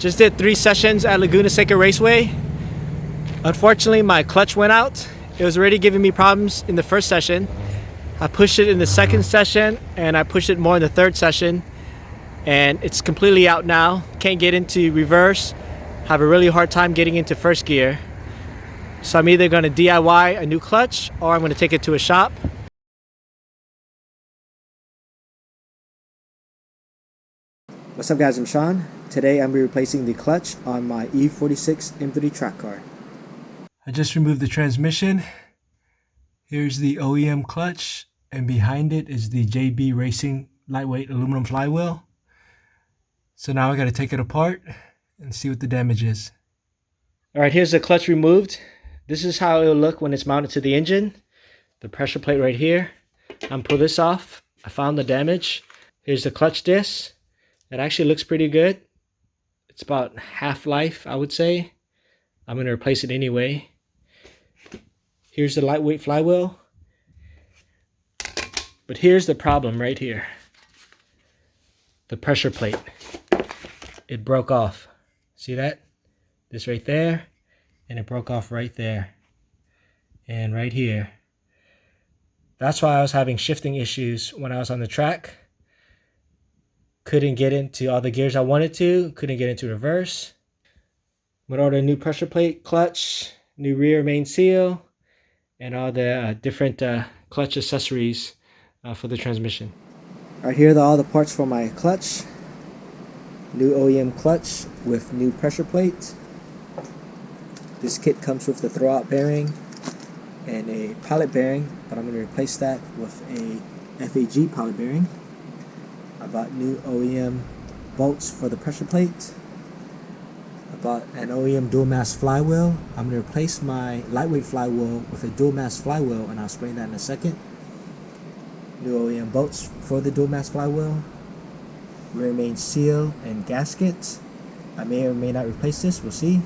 Just did 3 sessions at Laguna Seca Raceway. Unfortunately, my clutch went out. It was already giving me problems in the first session. I pushed it in the second session and I pushed it more in the third session, and it's completely out now. Can't get into reverse. Have a really hard time getting into first gear. So I'm either going to DIY a new clutch or I'm going to take it to a shop. What's up guys, I'm Sean. Today I'm replacing the clutch on my E46 M3 track car. I just removed the transmission. Here's the OEM clutch, and behind it is the JB Racing lightweight aluminum flywheel. So now I got to take it apart and see what the damage is. Alright, here's the clutch removed. This is how it'll look when it's mounted to the engine. The pressure plate right here. I'm pull this off. I found the damage. Here's the clutch disc. It actually looks pretty good. It's about half life, I would say. I'm going to replace it anyway. Here's the lightweight flywheel. But here's the problem right here. The pressure plate. It broke off. See that? This right there. And it broke off right there. And right here. That's why I was having shifting issues when I was on the track. Couldn't get into all the gears I wanted to. Couldn't get into reverse. Went ordered a new pressure plate, clutch, new rear main seal, and all the different clutch accessories for the transmission. Alright, here are all the parts for my clutch. New OEM clutch with new pressure plate. This kit comes with the throwout bearing and a pilot bearing, but I'm going to replace that with a FAG pilot bearing. I bought new OEM bolts for the pressure plate. I bought an OEM dual mass flywheel. I'm going to replace my lightweight flywheel with a dual mass flywheel, and I'll explain that in a second. New OEM bolts for the dual mass flywheel. Rear main seal and gasket. I may or may not replace this, we'll see.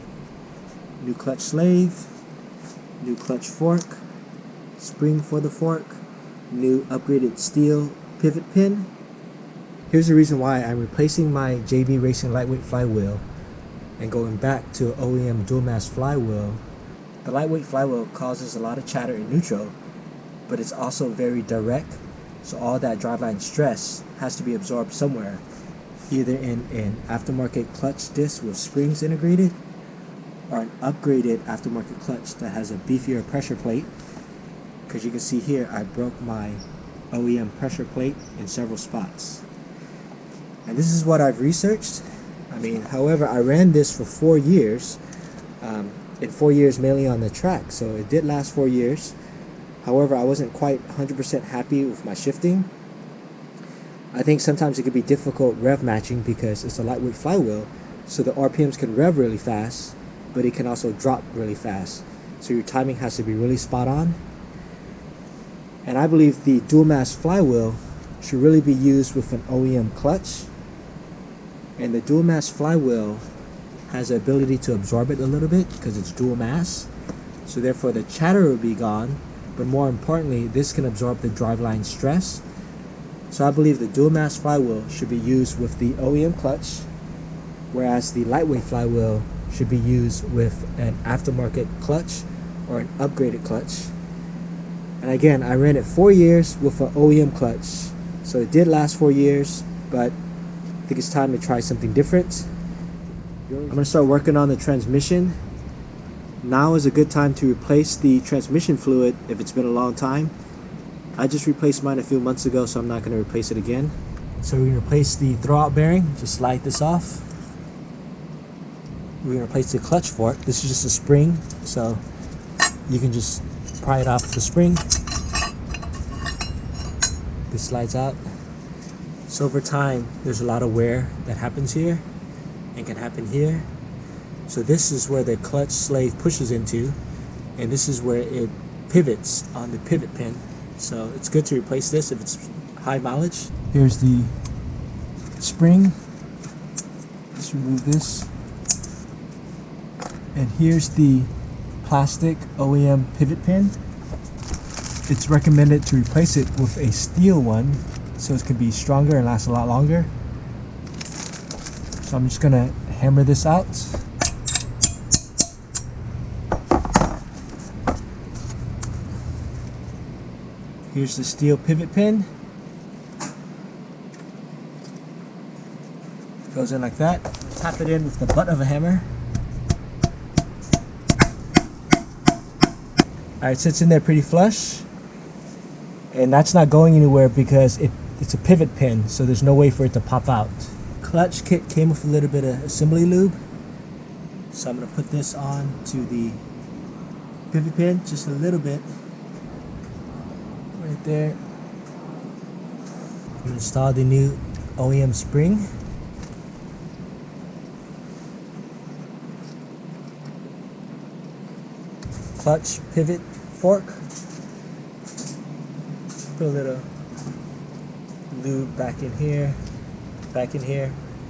New clutch slave. New clutch fork. Spring for the fork. New upgraded steel pivot pin. Here's the reason why I'm replacing my JB Racing lightweight flywheel and going back to OEM dual mass flywheel. The lightweight flywheel causes a lot of chatter in neutral, but it's also very direct, so all that driveline stress has to be absorbed somewhere, either in an aftermarket clutch disc with springs integrated or an upgraded aftermarket clutch that has a beefier pressure plate. Because you can see here I broke my OEM pressure plate in several spots. And this is what I've researched. However, I ran this for 4 years. In 4 years mainly on the track, so it did last 4 years. However, I wasn't quite 100% happy with my shifting. I think sometimes it could be difficult rev matching because it's a lightweight flywheel, so the RPMs can rev really fast, but it can also drop really fast. So your timing has to be really spot on. And I believe the dual mass flywheel should really be used with an OEM clutch. And the dual mass flywheel has the ability to absorb it a little bit because it's dual mass. So therefore the chatter will be gone, but more importantly, this can absorb the driveline stress. So I believe the dual mass flywheel should be used with the OEM clutch, whereas the lightweight flywheel should be used with an aftermarket clutch or an upgraded clutch. And again, I ran it 4 years with an OEM clutch. So it did last 4 years, but I think it's time to try something different. I'm going to start working on the transmission. Now is a good time to replace the transmission fluid if it's been a long time. I just replaced mine a few months ago, so I'm not going to replace it again. So we're going to replace the throwout bearing. Just slide this off. We're going to replace the clutch fork. This is just a spring, so you can just pry it off the spring. This slides out. So over time, there's a lot of wear that happens here and can happen here. So this is where the clutch slave pushes into, and this is where it pivots on the pivot pin. So it's good to replace this if it's high mileage. Here's the spring. Let's remove this. And here's the plastic OEM pivot pin. It's recommended to replace it with a steel one so it can be stronger and last a lot longer. So I'm just gonna hammer this out. Here's the steel pivot pin. Goes in like that. Tap it in with the butt of a hammer. Alright, sits in there pretty flush. And that's not going anywhere because it's a pivot pin, so there's no way for it to pop out. Clutch kit came with a little bit of assembly lube. So I'm going to put this on to the pivot pin, just a little bit. Right there. I'm going to install the new OEM spring. Clutch pivot fork. Put a little lube back in here,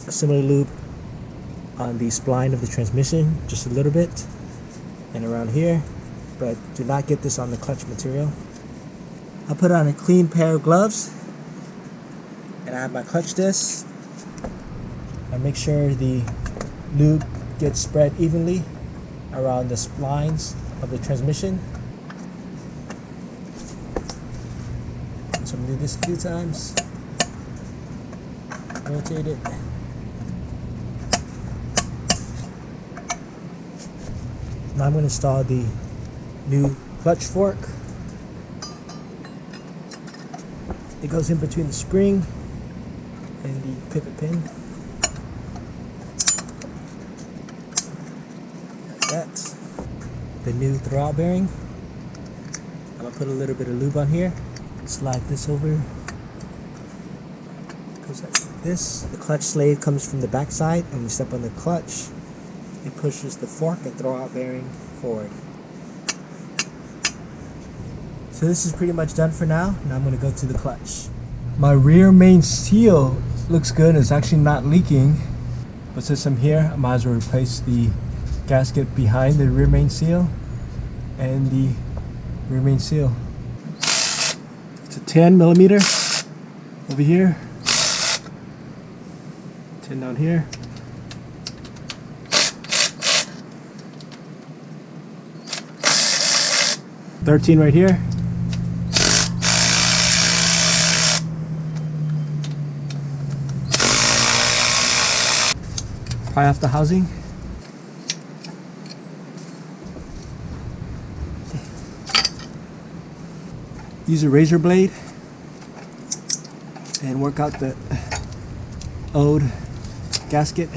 assembly lube on the spline of the transmission, just a little bit, and around here, but do not get this on the clutch material. I'll put on a clean pair of gloves, and I have my clutch disc. I make sure the lube gets spread evenly around the splines of the transmission. So I'm going to do this a few times. Rotate it. Now I'm going to install the new clutch fork. It goes in between the spring and the pivot pin. Like that. The new Throwout bearing. I'm going to put a little bit of lube on here. Slide this over. Goes like this. The clutch slave comes from the back side, and when you step on the clutch, it pushes the fork and Throwout bearing forward. So this is pretty much done for now. Now I'm going to go to the clutch. My rear main seal looks good. It's actually not leaking, but since I'm here, I might as well replace the gasket behind the rear main seal and the rear main seal. It's a 10mm over here, 10 down here, $13 right here, pry off the housing. Use a razor blade and work out the old gasket.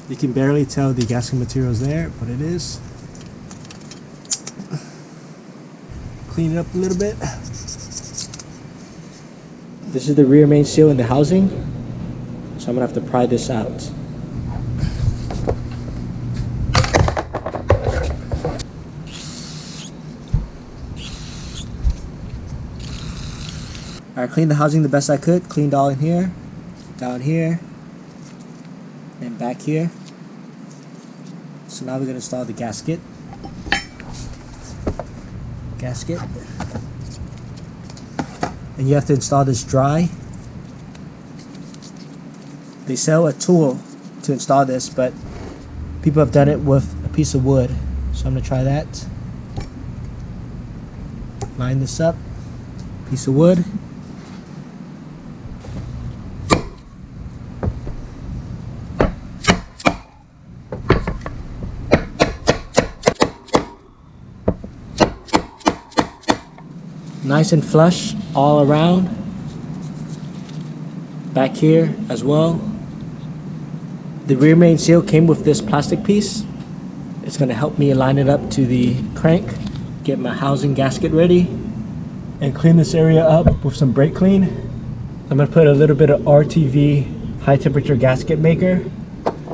You can barely tell the gasket material is there, but it is. Clean it up a little bit. This is the rear main seal in the housing, so I'm gonna have to pry this out. Alright, cleaned the housing the best I could. Cleaned all in here, down here, and back here. So now we're going to install the gasket. And you have to install this dry. They sell a tool to install this, but people have done it with a piece of wood. So I'm going to try that. Line this up. Piece of wood. Nice and flush all around. Back here as well. The rear main seal came with this plastic piece. It's going to help me line it up to the crank, get my housing gasket ready, and clean this area up with some brake clean. I'm going to put a little bit of RTV high temperature gasket maker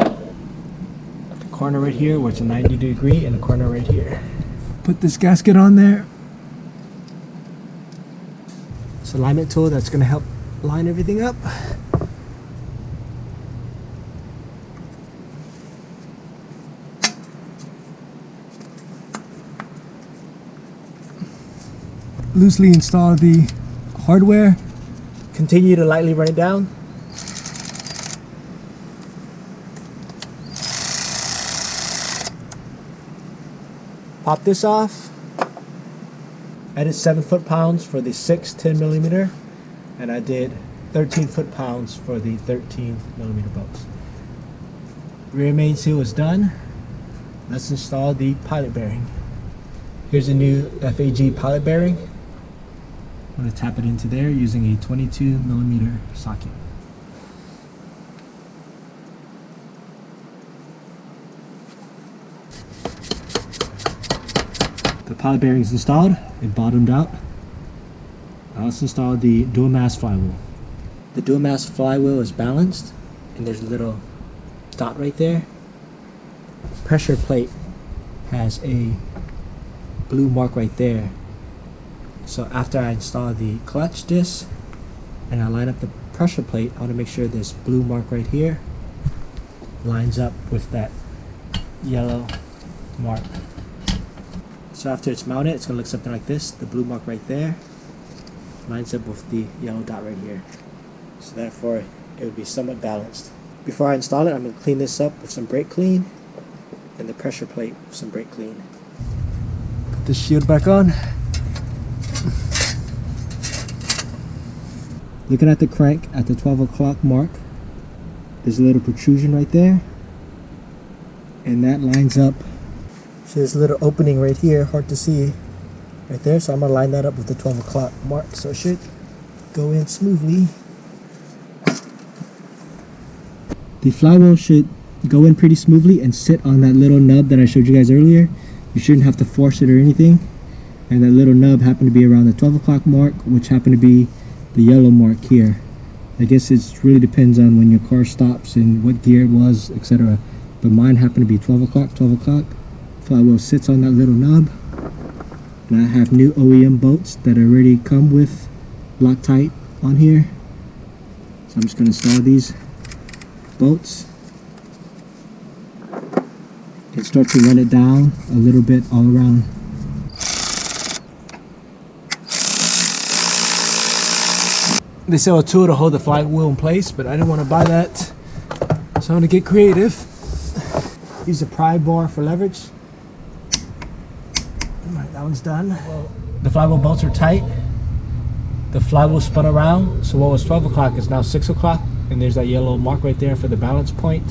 at the corner right here where it's a 90 degree, and the corner right here. Put this gasket on there. It's an alignment tool that's going to help line everything up. Loosely install the hardware. Continue to lightly run it down. pop this off. I did 7 foot-pounds for the 6 10mm, and I did 13 foot-pounds for the 13mm bolts. Rear main seal is done. Let's install the pilot bearing. Here's a new FAG pilot bearing. I'm going to tap it into there using a 22mm socket. The pilot bearing is installed. It bottomed out. Now let's install the dual mass flywheel. The dual mass flywheel is balanced, and there's a little dot right there. Pressure plate has a blue mark right there. So after I install the clutch disc and I line up the pressure plate, I want to make sure this blue mark right here lines up with that yellow mark. So after it's mounted, it's going to look something like this. The blue mark right there lines up with the yellow dot right here. So therefore, it would be somewhat balanced. Before I install it, I'm going to clean this up with some brake clean and the pressure plate with some brake clean. Put the shield back on. Looking at the crank at the 12 o'clock mark, there's a little protrusion right there, and that lines up. So there's a little opening right here, hard to see right there, so I'm going to line that up with the 12 o'clock mark, so it should go in smoothly. The flywheel should go in pretty smoothly and sit on that little nub that I showed you guys earlier. You shouldn't have to force it or anything, and that little nub happened to be around the 12 o'clock mark, which happened to be the yellow mark here. I guess it really depends on when your car stops and what gear it was, etc. But mine happened to be 12 o'clock, 12 o'clock. Flywheel sits on that little knob. And I have new OEM bolts that already come with Loctite on here. So I'm just going to install these bolts and start to run it down a little bit all around. They sell a tool to hold the flywheel in place, but I didn't want to buy that, so I'm going to get creative. Use a pry bar for leverage. Alright, that one's done. The flywheel bolts are tight. The flywheel spun around, so what was 12 o'clock is now 6 o'clock, and there's that yellow mark right there for the balance point.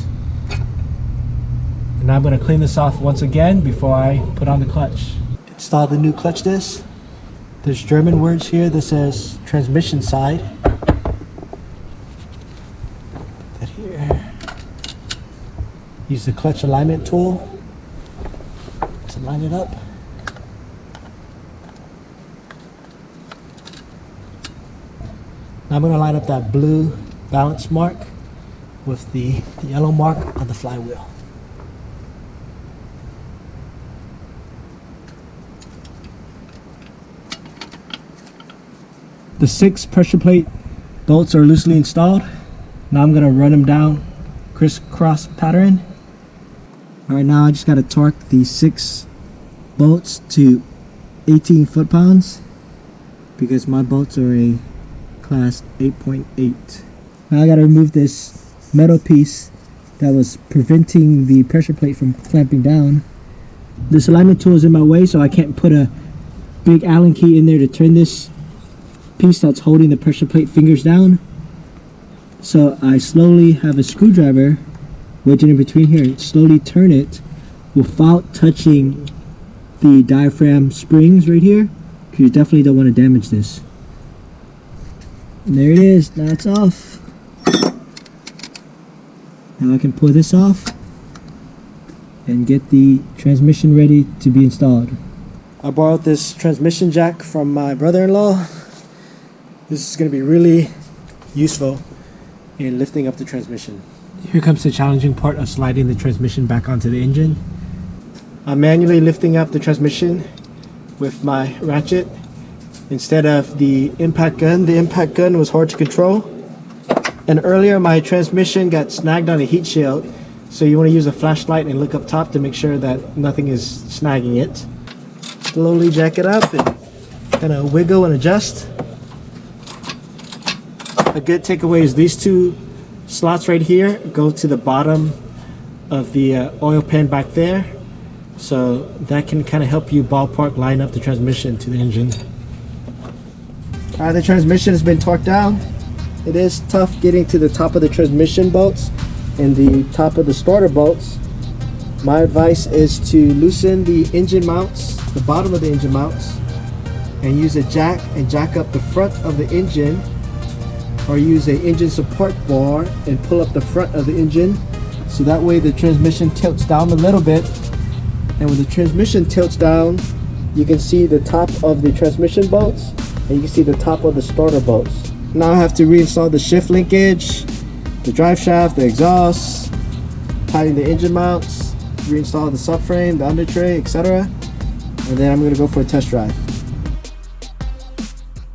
And now I'm going to clean this off once again before I put on the clutch. Install the new clutch disc. There's German words here that says transmission side. That here. Use the clutch alignment tool to line it up. Now I'm going to line up that blue balance mark with the yellow mark on the flywheel. The 6 pressure plate bolts are loosely installed. Now I'm going to run them down crisscross pattern. Alright, now I just got to torque the 6 bolts to 18 foot-pounds because my bolts are a class 8.8. Now I got to remove this metal piece that was preventing the pressure plate from clamping down. This alignment tool is in my way, so I can't put a big Allen key in there to turn this piece that's holding the pressure plate fingers down. So I slowly have a screwdriver wedging in between here and slowly turn it without touching the diaphragm springs right here, because you definitely don't want to damage this. And there it is. Now it's off. Now I can pull this off and get the transmission ready to be installed. I borrowed this transmission jack from my brother-in-law. This is going to be really useful in lifting up the transmission. Here comes the challenging part of sliding the transmission back onto the engine. I'm manually lifting up the transmission with my ratchet instead of the impact gun. The impact gun was hard to control. And earlier my transmission got snagged on a heat shield, so you want to use a flashlight and look up top to make sure that nothing is snagging it. Slowly jack it up and kind of wiggle and adjust. A good takeaway is these 2 slots right here go to the bottom of the oil pan back there. So that can kind of help you ballpark line up the transmission to the engine. The transmission has been torqued down. It is tough getting to the top of the transmission bolts and the top of the starter bolts. My advice is to loosen the engine mounts, the bottom of the engine mounts, and use a jack and jack up the front of the engine, or use an engine support bar and pull up the front of the engine, so that way the transmission tilts down a little bit. And when the transmission tilts down, you can see the top of the transmission bolts and you can see the top of the starter bolts. Now I have to reinstall the shift linkage, the drive shaft, the exhaust, tighten the engine mounts, reinstall the subframe, the under tray, etc. And then I'm going to go for a test drive.